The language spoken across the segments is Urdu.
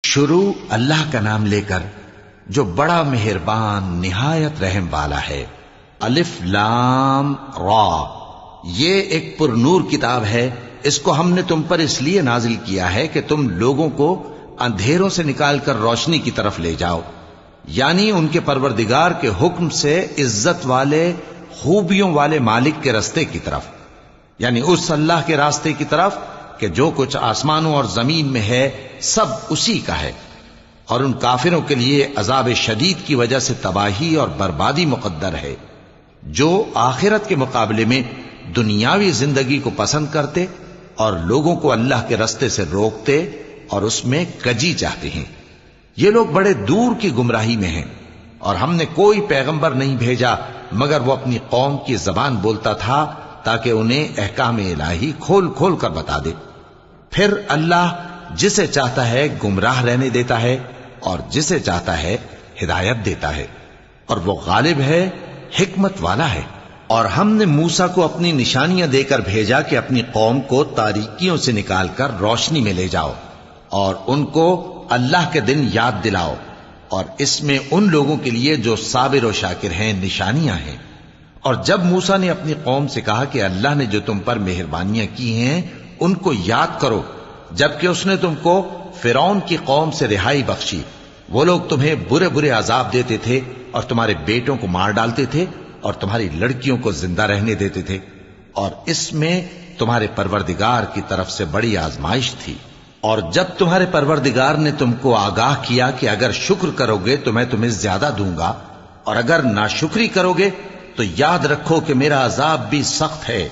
شروع اللہ کا نام لے کر جو بڑا مہربان نہایت رحم والا ہے۔ الف لام را، یہ ایک پر نور کتاب ہے، اس کو ہم نے تم پر اس لیے نازل کیا ہے کہ تم لوگوں کو اندھیروں سے نکال کر روشنی کی طرف لے جاؤ، یعنی ان کے پروردگار کے حکم سے عزت والے خوبیوں والے مالک کے راستے کی طرف، یعنی اس اللہ کے راستے کی طرف کہ جو کچھ آسمانوں اور زمین میں ہے سب اسی کا ہے۔ اور ان کافروں کے لیے عذاب شدید کی وجہ سے تباہی اور بربادی مقدر ہے، جو آخرت کے مقابلے میں دنیاوی زندگی کو پسند کرتے اور لوگوں کو اللہ کے راستے سے روکتے اور اس میں کجی چاہتے ہیں۔ یہ لوگ بڑے دور کی گمراہی میں ہیں، اور ہم نے کوئی پیغمبر نہیں بھیجا مگر وہ اپنی قوم کی زبان بولتا تھا تاکہ انہیں احکام الہی کھول کھول کر بتا دے۔ پھر اللہ جسے چاہتا ہے گمراہ رہنے دیتا ہے اور جسے چاہتا ہے ہدایت دیتا ہے، اور وہ غالب ہے، حکمت والا ہے۔ اور ہم نے موسیٰ کو اپنی نشانیاں دے کر بھیجا کہ اپنی قوم کو تاریکیوں سے نکال کر روشنی میں لے جاؤ اور ان کو اللہ کے دن یاد دلاؤ، اور اس میں ان لوگوں کے لیے جو صابر و شاکر ہیں نشانیاں ہیں۔ اور جب موسیٰ نے اپنی قوم سے کہا کہ اللہ نے جو تم پر مہربانیاں کی ہیں ان کو یاد کرو، جبکہ اس نے تم کو فرعون کی قوم سے رہائی بخشی، وہ لوگ تمہیں برے برے عذاب دیتے تھے اور تمہارے بیٹوں کو مار ڈالتے تھے اور تمہاری لڑکیوں کو زندہ رہنے دیتے تھے، اور اس میں تمہارے پروردگار کی طرف سے بڑی آزمائش تھی۔ اور جب تمہارے پروردگار نے تم کو آگاہ کیا کہ اگر شکر کرو گے تو میں تمہیں زیادہ دوں گا، اور اگر ناشکری کرو گے تو یاد رکھو کہ میرا عذاب بھی سخت ہے۔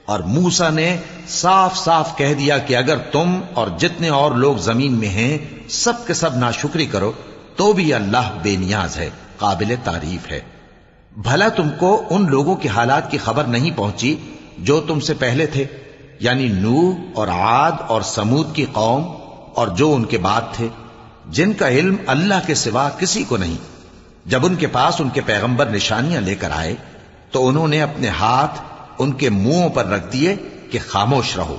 اور موسیٰ نے صاف صاف کہہ دیا کہ اگر تم اور جتنے اور لوگ زمین میں ہیں سب کے سب ناشکری کرو تو بھی اللہ بے نیاز ہے، قابل تعریف ہے۔ بھلا تم کو ان لوگوں کے حالات کی خبر نہیں پہنچی جو تم سے پہلے تھے، یعنی نوح اور عاد اور سمود کی قوم اور جو ان کے بعد تھے، جن کا علم اللہ کے سوا کسی کو نہیں۔ جب ان کے پاس ان کے پیغمبر نشانیاں لے کر آئے تو انہوں نے اپنے ہاتھ ان کے منہوں پر رکھ دیے کہ خاموش رہو،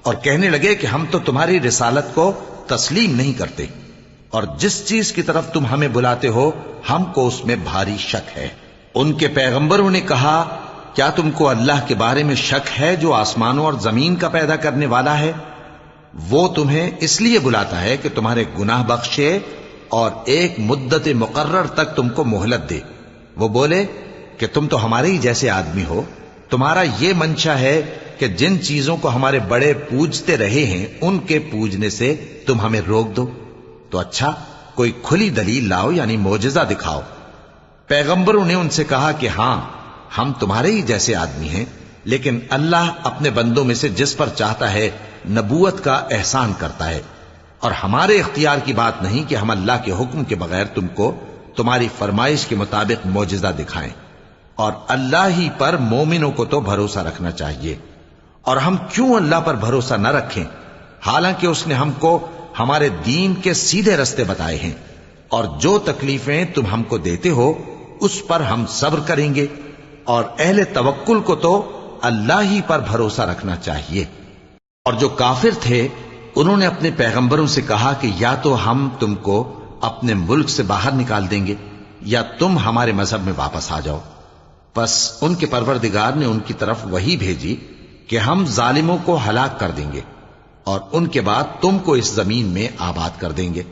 اور کہنے لگے کہ ہم تو تمہاری رسالت کو تسلیم نہیں کرتے، اور جس چیز کی طرف تم ہمیں بلاتے ہو ہم کو اس میں بھاری شک ہے۔ ان کے پیغمبروں نے کہا، کیا تم کو اللہ کے بارے میں شک ہے جو آسمانوں اور زمین کا پیدا کرنے والا ہے؟ وہ تمہیں اس لیے بلاتا ہے کہ تمہارے گناہ بخشے اور ایک مدت مقرر تک تم کو مہلت دے۔ وہ بولے کہ تم تو ہمارے ہی جیسے آدمی ہو، تمہارا یہ منشا ہے کہ جن چیزوں کو ہمارے بڑے پوجتے رہے ہیں ان کے پوجنے سے تم ہمیں روک دو، تو اچھا کوئی کھلی دلیل لاؤ، یعنی معجزہ دکھاؤ۔ پیغمبروں نے ان سے کہا کہ ہاں ہم تمہارے ہی جیسے آدمی ہیں، لیکن اللہ اپنے بندوں میں سے جس پر چاہتا ہے نبوت کا احسان کرتا ہے، اور ہمارے اختیار کی بات نہیں کہ ہم اللہ کے حکم کے بغیر تم کو تمہاری فرمائش کے مطابق معجزہ دکھائیں۔ اور اللہ ہی پر مومنوں کو تو بھروسہ رکھنا چاہیے، اور ہم کیوں اللہ پر بھروسہ نہ رکھیں حالانکہ اس نے ہم کو ہمارے دین کے سیدھے رستے بتائے ہیں، اور جو تکلیفیں تم ہم کو دیتے ہو اس پر ہم صبر کریں گے، اور اہل توکل کو تو اللہ ہی پر بھروسہ رکھنا چاہیے۔ اور جو کافر تھے انہوں نے اپنے پیغمبروں سے کہا کہ یا تو ہم تم کو اپنے ملک سے باہر نکال دیں گے یا تم ہمارے مذہب میں واپس آ جاؤ۔ پس ان کے پروردگار نے ان کی طرف وحی بھیجی کہ ہم ظالموں کو ہلاک کر دیں گے اور ان کے بعد تم کو اس زمین میں آباد کر دیں گے۔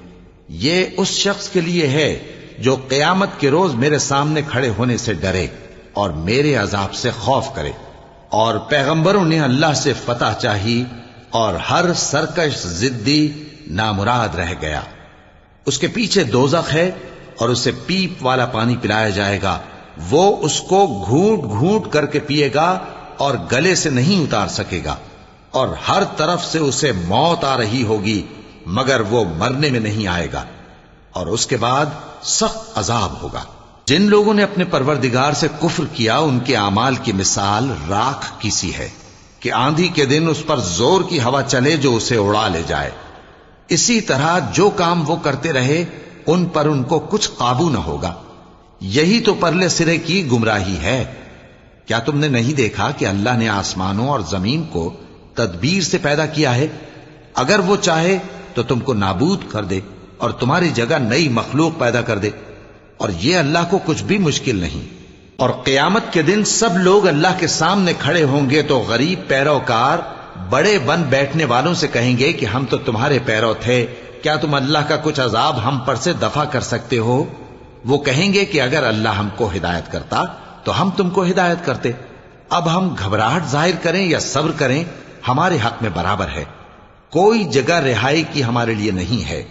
یہ اس شخص کے لیے ہے جو قیامت کے روز میرے سامنے کھڑے ہونے سے ڈرے اور میرے عذاب سے خوف کرے۔ اور پیغمبروں نے اللہ سے فتح چاہی اور ہر سرکش ضدی نامراد رہ گیا۔ اس کے پیچھے دوزخ ہے اور اسے پیپ والا پانی پلایا جائے گا، وہ اس کو گھونٹ گھونٹ کر کے پیے گا اور گلے سے نہیں اتار سکے گا، اور ہر طرف سے اسے موت آ رہی ہوگی مگر وہ مرنے میں نہیں آئے گا، اور اس کے بعد سخت عذاب ہوگا۔ جن لوگوں نے اپنے پروردگار سے کفر کیا ان کے اعمال کی مثال راکھ کی سی ہے کہ آندھی کے دن اس پر زور کی ہوا چلے جو اسے اڑا لے جائے۔ اسی طرح جو کام وہ کرتے رہے ان پر ان کو کچھ قابو نہ ہوگا۔ یہی تو پرلے سرے کی گمراہی ہے۔ کیا تم نے نہیں دیکھا کہ اللہ نے آسمانوں اور زمین کو تدبیر سے پیدا کیا ہے؟ اگر وہ چاہے تو تم کو نابود کر دے اور تمہاری جگہ نئی مخلوق پیدا کر دے، اور یہ اللہ کو کچھ بھی مشکل نہیں۔ اور قیامت کے دن سب لوگ اللہ کے سامنے کھڑے ہوں گے تو غریب پیروکار بڑے بن بیٹھنے والوں سے کہیں گے کہ ہم تو تمہارے پیرو تھے، کیا تم اللہ کا کچھ عذاب ہم پر سے دفع کر سکتے ہو؟ وہ کہیں گے کہ اگر اللہ ہم کو ہدایت کرتا تو ہم تم کو ہدایت کرتے۔ اب ہم گھبراہٹ ظاہر کریں یا صبر کریں، ہمارے حق میں برابر ہے، کوئی جگہ رہائی کی ہمارے لیے نہیں ہے۔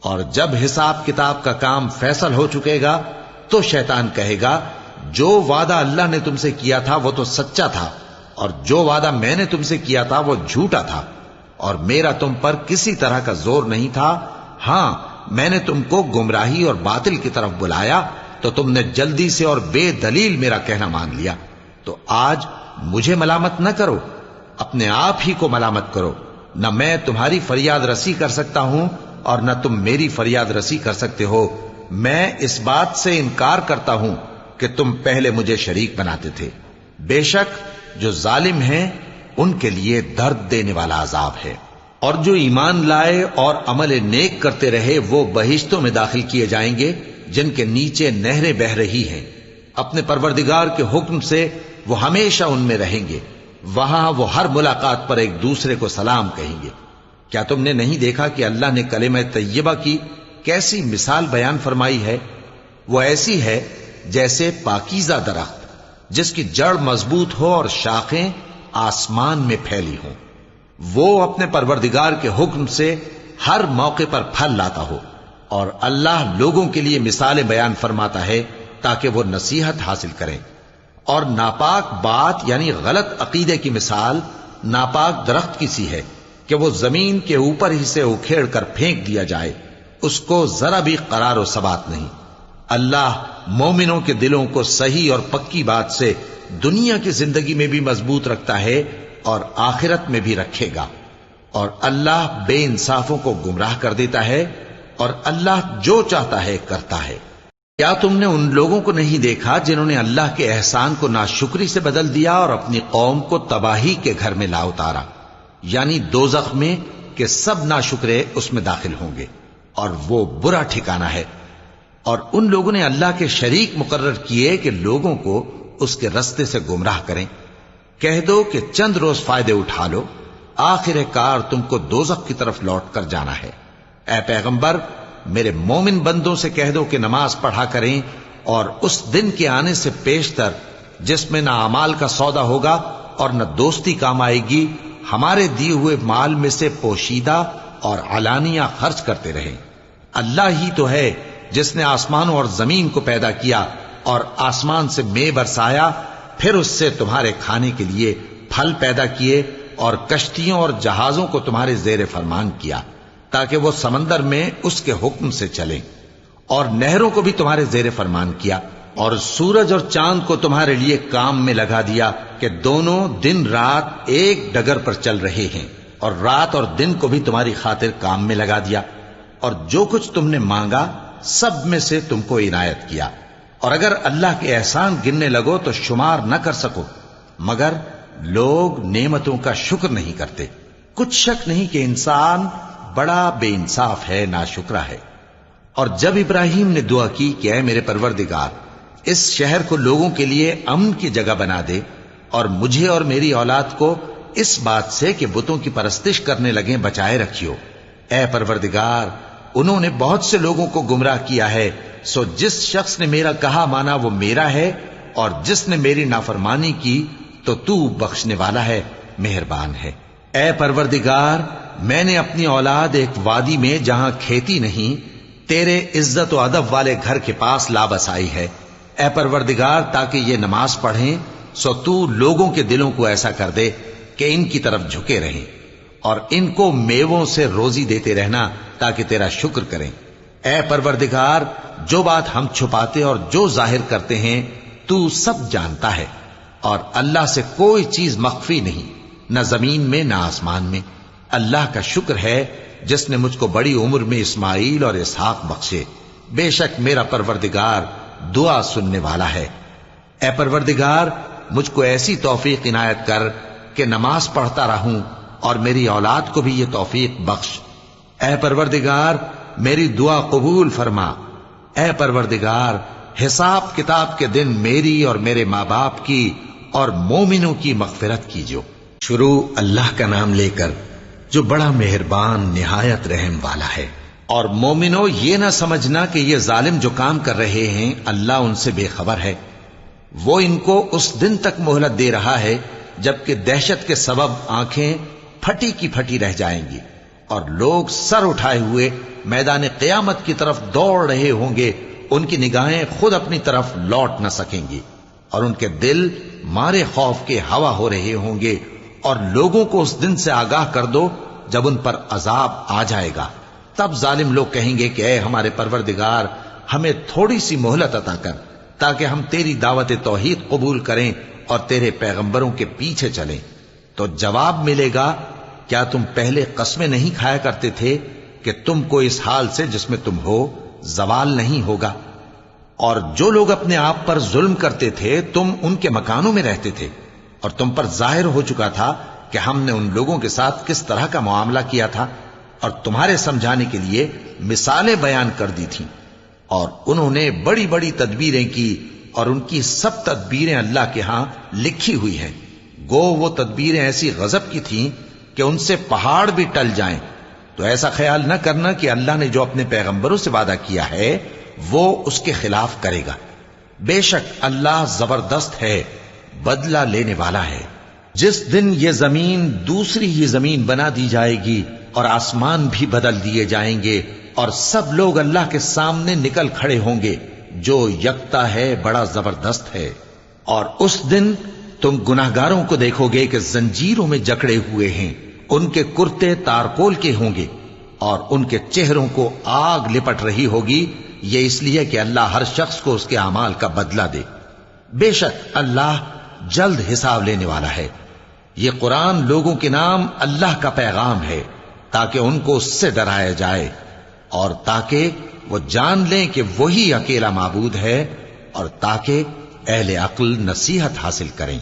اور جب حساب کتاب کا کام فیصل ہو چکے گا تو شیطان کہے گا جو وعدہ اللہ نے تم سے کیا تھا وہ تو سچا تھا، اور جو وعدہ میں نے تم سے کیا تھا وہ جھوٹا تھا، اور میرا تم پر کسی طرح کا زور نہیں تھا۔ ہاں، میں نے تم کو گمراہی اور باطل کی طرف بلایا تو تم نے جلدی سے اور بے دلیل میرا کہنا مان لیا، تو آج مجھے ملامت نہ کرو، اپنے آپ ہی کو ملامت کرو۔ نہ میں تمہاری فریاد رسی کر سکتا ہوں اور نہ تم میری فریاد رسی کر سکتے ہو۔ میں اس بات سے انکار کرتا ہوں کہ تم پہلے مجھے شریک بناتے تھے۔ بے شک جو ظالم ہیں ان کے لیے درد دینے والا عذاب ہے۔ اور جو ایمان لائے اور عمل نیک کرتے رہے وہ بہشتوں میں داخل کیے جائیں گے جن کے نیچے نہریں بہہ رہی ہیں، اپنے پروردگار کے حکم سے وہ ہمیشہ ان میں رہیں گے، وہاں وہ ہر ملاقات پر ایک دوسرے کو سلام کہیں گے۔ کیا تم نے نہیں دیکھا کہ اللہ نے کلمہ طیبہ کی کیسی مثال بیان فرمائی ہے؟ وہ ایسی ہے جیسے پاکیزہ درخت جس کی جڑ مضبوط ہو اور شاخیں آسمان میں پھیلی ہوں، وہ اپنے پروردگار کے حکم سے ہر موقع پر پھل لاتا ہو۔ اور اللہ لوگوں کے لیے مثالیں بیان فرماتا ہے تاکہ وہ نصیحت حاصل کریں۔ اور ناپاک بات یعنی غلط عقیدے کی مثال ناپاک درخت کی سی ہے کہ وہ زمین کے اوپر ہی سے اکھیڑ کر پھینک دیا جائے، اس کو ذرا بھی قرار و ثبات نہیں۔ اللہ مومنوں کے دلوں کو صحیح اور پکی بات سے دنیا کی زندگی میں بھی مضبوط رکھتا ہے اور آخرت میں بھی رکھے گا۔ اور اللہ بے انصافوں کو گمراہ کر دیتا ہے، اور اللہ جو چاہتا ہے کرتا ہے۔ کیا تم نے ان لوگوں کو نہیں دیکھا جنہوں نے اللہ کے احسان کو ناشکری سے بدل دیا اور اپنی قوم کو تباہی کے گھر میں لا اتارا، یعنی دوزخ میں، کہ سب ناشکرے اس میں داخل ہوں گے اور وہ برا ٹھکانہ ہے۔ اور ان لوگوں نے اللہ کے شریک مقرر کیے کہ لوگوں کو اس کے رستے سے گمراہ کریں۔ کہہ دو کہ چند روز فائدے اٹھا لو، آخر کار تم کو دوزخ کی طرف لوٹ کر جانا ہے۔ اے پیغمبر، میرے مومن بندوں سے کہہ دو کہ نماز پڑھا کریں، اور اس دن کے آنے سے پیشتر جس میں نہ اعمال کا سودا ہوگا اور نہ دوستی کام آئے گی، ہمارے دیے ہوئے مال میں سے پوشیدہ اور علانیہ خرچ کرتے رہیں۔ اللہ ہی تو ہے جس نے آسمانوں اور زمین کو پیدا کیا اور آسمان سے مے برسایا، پھر اس سے تمہارے کھانے کے لیے پھل پیدا کیے اور کشتیوں اور جہازوں کو تمہارے زیر فرمان کیا تاکہ وہ سمندر میں اس کے حکم سے چلیں، اور نہروں کو بھی تمہارے زیر فرمان کیا، اور سورج اور چاند کو تمہارے لیے کام میں لگا دیا کہ دونوں دن رات ایک ڈگر پر چل رہے ہیں، اور رات اور دن کو بھی تمہاری خاطر کام میں لگا دیا، اور جو کچھ تم نے مانگا سب میں سے تم کو عنایت کیا۔ اور اگر اللہ کے احسان گننے لگو تو شمار نہ کر سکو، مگر لوگ نعمتوں کا شکر نہیں کرتے۔ کچھ شک نہیں کہ انسان بڑا بے انصاف ہے، ناشکرا ہے۔ اور جب ابراہیم نے دعا کی کہ اے میرے پروردگار، اس شہر کو لوگوں کے لیے امن کی جگہ بنا دے، اور مجھے اور میری اولاد کو اس بات سے کہ بتوں کی پرستش کرنے لگیں بچائے رکھیو۔ اے پروردگار، انہوں نے بہت سے لوگوں کو گمراہ کیا ہے، سو جس شخص نے میرا کہا مانا وہ میرا ہے، اور جس نے میری نافرمانی کی تو تو بخشنے والا ہے، مہربان ہے۔ اے پروردگار، میں نے اپنی اولاد ایک وادی میں جہاں کھیتی نہیں، تیرے عزت و ادب والے گھر کے پاس لا بسائی ہے۔ اے پروردگار، تاکہ یہ نماز پڑھیں، سو تو لوگوں کے دلوں کو ایسا کر دے کہ ان کی طرف جھکے رہیں، اور ان کو میووں سے روزی دیتے رہنا تاکہ تیرا شکر کریں۔ اے پروردگار، جو بات ہم چھپاتے اور جو ظاہر کرتے ہیں تو سب جانتا ہے، اور اللہ سے کوئی چیز مخفی نہیں، نہ زمین میں نہ آسمان میں۔ اللہ کا شکر ہے جس نے مجھ کو بڑی عمر میں اسماعیل اور اسحاق بخشے، بے شک میرا پروردگار دعا سننے والا ہے۔ اے پروردگار، مجھ کو ایسی توفیق عنایت کر کہ نماز پڑھتا رہوں، اور میری اولاد کو بھی یہ توفیق بخش۔ اے پروردگار، میری دعا قبول فرما۔ اے پروردگار، حساب کتاب کے دن میری اور میرے ماں باپ کی اور مومنوں کی مغفرت کیجو۔ شروع اللہ کا نام لے کر جو بڑا مہربان نہایت رحم والا ہے۔ اور مومنوں، یہ نہ سمجھنا کہ یہ ظالم جو کام کر رہے ہیں اللہ ان سے بے خبر ہے۔ وہ ان کو اس دن تک مہلت دے رہا ہے جبکہ دہشت کے سبب آنکھیں پھٹی کی پھٹی رہ جائیں گی اور لوگ سر اٹھائے ہوئے میدان قیامت کی طرف دوڑ رہے ہوں گے۔ ان کی نگاہیں خود اپنی طرف لوٹ نہ سکیں گی اور ان کے دل مارے خوف کے ہوا ہو رہے ہوں گے۔ اور لوگوں کو اس دن سے آگاہ کر دو جب ان پر عذاب آ جائے گا۔ تب ظالم لوگ کہیں گے کہ اے ہمارے پروردگار، ہمیں تھوڑی سی مہلت عطا کر تاکہ ہم تیری دعوت توحید قبول کریں اور تیرے پیغمبروں کے پیچھے چلیں۔ تو جواب ملے گا، کیا تم پہلے قسمیں نہیں کھایا کرتے تھے کہ تم کو اس حال سے جس میں تم ہو زوال نہیں ہوگا؟ اور جو لوگ اپنے آپ پر ظلم کرتے تھے تم ان کے مکانوں میں رہتے تھے، اور تم پر ظاہر ہو چکا تھا کہ ہم نے ان لوگوں کے ساتھ کس طرح کا معاملہ کیا تھا، اور تمہارے سمجھانے کے لیے مثالیں بیان کر دی تھیں۔ اور انہوں نے بڑی بڑی تدبیریں کی، اور ان کی سب تدبیریں اللہ کے ہاں لکھی ہوئی ہیں۔ گو وہ تدبیریں ایسی غضب کی تھیں کہ ان سے پہاڑ بھی ٹل جائیں۔ تو ایسا خیال نہ کرنا کہ اللہ نے جو اپنے پیغمبروں سے وعدہ کیا ہے وہ اس کے خلاف کرے گا۔ بے شک اللہ زبردست ہے، بدلہ لینے والا ہے۔ جس دن یہ زمین دوسری ہی زمین بنا دی جائے گی اور آسمان بھی بدل دیے جائیں گے اور سب لوگ اللہ کے سامنے نکل کھڑے ہوں گے جو یکتا ہے، بڑا زبردست ہے۔ اور اس دن تم گناہگاروں کو دیکھو گے کہ زنجیروں میں جکڑے ہوئے ہیں، ان کے کرتے تارکول کے ہوں گے اور ان کے چہروں کو آگ لپٹ رہی ہوگی۔ یہ اس لیے کہ اللہ ہر شخص کو اس کے اعمال کا بدلہ دے۔ بے شک اللہ جلد حساب لینے والا ہے۔ یہ قرآن لوگوں کے نام اللہ کا پیغام ہے تاکہ ان کو اس سے ڈرایا جائے اور تاکہ وہ جان لیں کہ وہی اکیلا معبود ہے، اور تاکہ اہل عقل نصیحت حاصل کریں۔